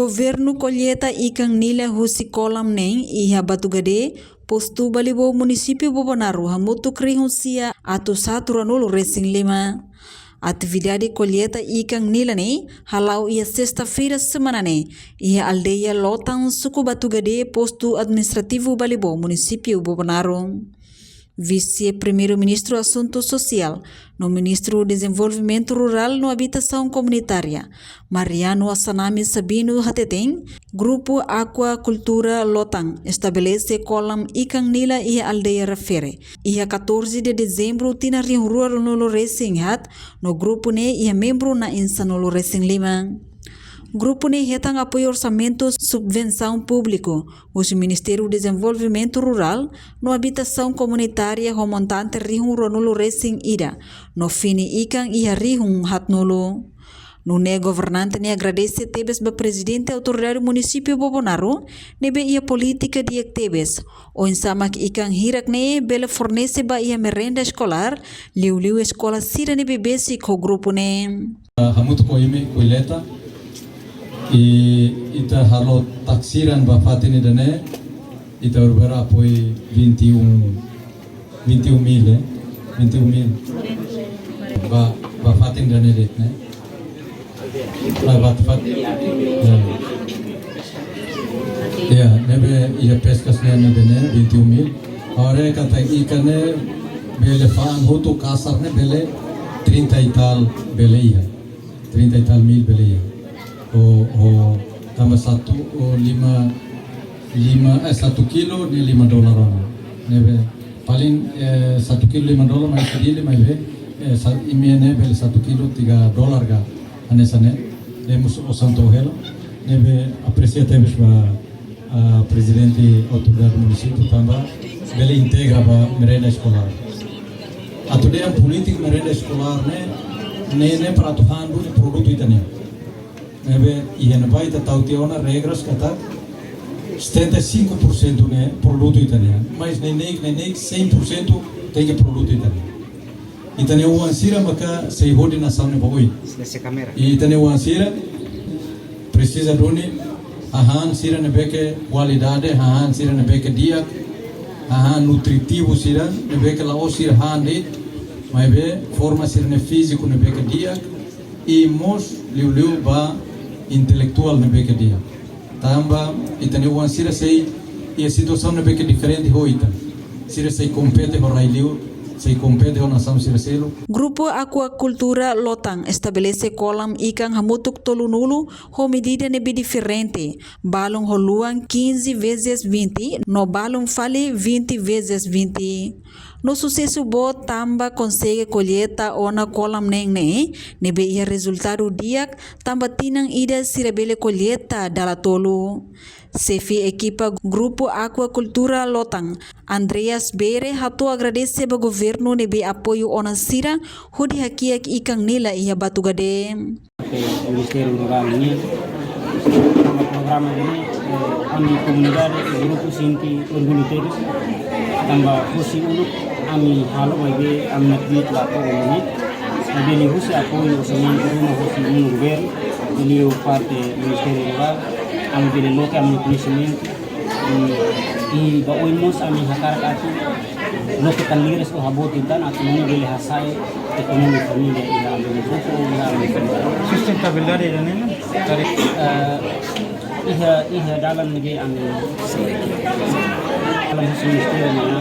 Governo kolheta ikan nila husi kolam neng iha Batu Gede, postu balibo município Bobonaru hamutu krihunsia atu satu ranulu Racing 5. Atividade colheita ikan nila ne halau ia sexta-feira semana ne ia aldeia Lotang suku Batu Gede posto administrativo balibo município Bobonaru. Vice-primeiro-ministro Assunto Social, no Ministro Desenvolvimento Rural no Habitação Comunitária, Mariano Assanami Sabino Hateteng, Grupo Aquacultura Lotang, estabelece kolam ikan nila e aldeia refere. E a 14 de dezembro, tina rua no Racing Hat, no grupo ne e membro na insa no Racing 5. Grupo ne retang apoio orçamento subvenção público, o Ministério do Desenvolvimento Rural, no Habitação Comunitária Romontante Rihun Ronulu Racing Ira, no Fini Ikan e Rihun Hatnulu. No ne governante ne agradece tebes ba presidente autoridade município Bobonaru, nebe ia política de tebes, o insamak ikan hirak ne bela fornece ba ia merenda escolar, liu escola sira nebe basic o grupo ne. Hamutu ko ime kuileta. Ita halo taksiran bafatin idane ita berbera apoi 21 mil bafatin dane detne bafat ya nebe ia peskas ne dane 21 mil ore kata ikane bele fan hoto kasar ne bele 30 e tal bele ia 30 e tal mil bele ia tambah 1 kilo di $5 nebe paling 1 kilo $5 mai kadile mai be imiene bel 1 kilo $3 ga anesane demos o santo helo nebe apreciatemos ba presidente autoridade município tambah bele integra ba merenda escolar atude politik merenda escolar ne para tuhan do produto itania nebe ia vai tatau tiona regras kata 75% ne produto italiano mas nem 100% tem produto italiano itane o ansira maka sei hodi na saune boi itane o ansira precisa doni ahan sira ne beke qualidade ahan sira ne beke dia ahan nutritivo sira ne beke la osir hande mas be forma sira ne físico ne beke dia e mos liu ba intelectual na beke dia tamba itane wan sira sei e situação na beke diferente hoita sira sei compete ho railiu sei compete ho nasam sira selo. Grupo Aquacultura Lotang estabelece kolam ikan hamutuk tolunulu ho medida nebe diferente balong ho luang 15 vezes 20 no balong fale 20 vezes 20. No sucesso bo tamba consegue colheita ona kolam neng nebe ia resultado diak tamba tinang ida sirabele colheita dala tolu. Sefi equipa Grupo Aquacultura Lotang, Andreas Bere hatu agradece ba governo nebe apoio ona sira hudi hakiak ikan nila ia Batu Gede. Ministério Rural ini programa ini kami komunidade grupo sinti voluntários tambah husi uluk ami halo bagi ami nakbit lato ini beli husi apoio orçamento rumah husi governo beliau parte Ministério Rural ami beli local ami conhecimento e baoimos ami hakarak atu lokitan liris o habotitan at ini beli hasai ekonomi família ila beli grupo ila sustentabilidade dan ini tarik iha dalam negeri ami dalam ministeri mana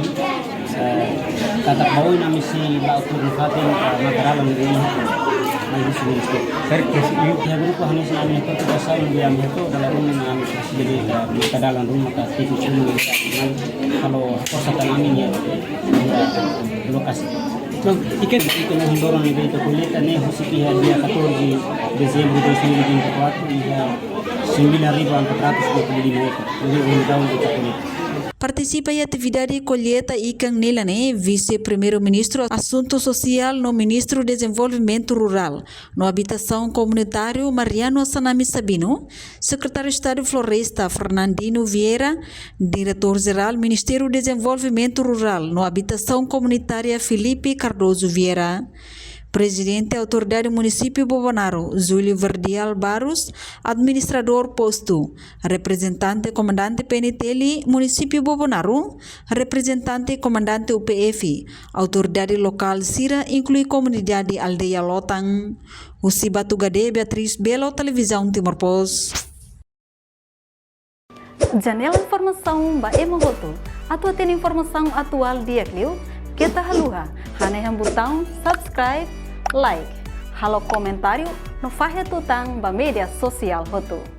kata bawah nami si lautur fatin material negeri majlis ministeri terkes ya grupo hanis nami itu pasal yang itu dalam rumah nami jadi kita dalam rumah kita cuma kalau persatuan kami ya lokasi ikan yang hindorong itu kulit ane husi dia 14 Desember 2024 hingga 9.425 jadi tahun kita kulit. Participa em atividade colheita ikan nila ne vice-primeiro-ministro Assunto Social no Ministro Desenvolvimento Rural, no Habitação Comunitário Mariano Assanami Sabino, Secretário de Estado de Floresta Fernandino Vieira, Diretor-Geral Ministério Desenvolvimento Rural no Habitação Comunitária Felipe Cardoso Vieira. Presidente Autoridade Município Bobonaro, Júlio Verdial Barros, Administrador Posto, Representante Comandante PNTL Município Bobonaro, Representante Comandante UPF, Autoridade Local Sira, inclui Comunidade Aldeia Lotang. Usi Batu Gade, Beatriz Belo, Televisão Timor Pos. Janela informação ba emogoto. Atua tem informação atual dia Clio. Kita haluha, haneham botão subscribe, like, halo comentário no Fahia Tutang ba media sosial hoto.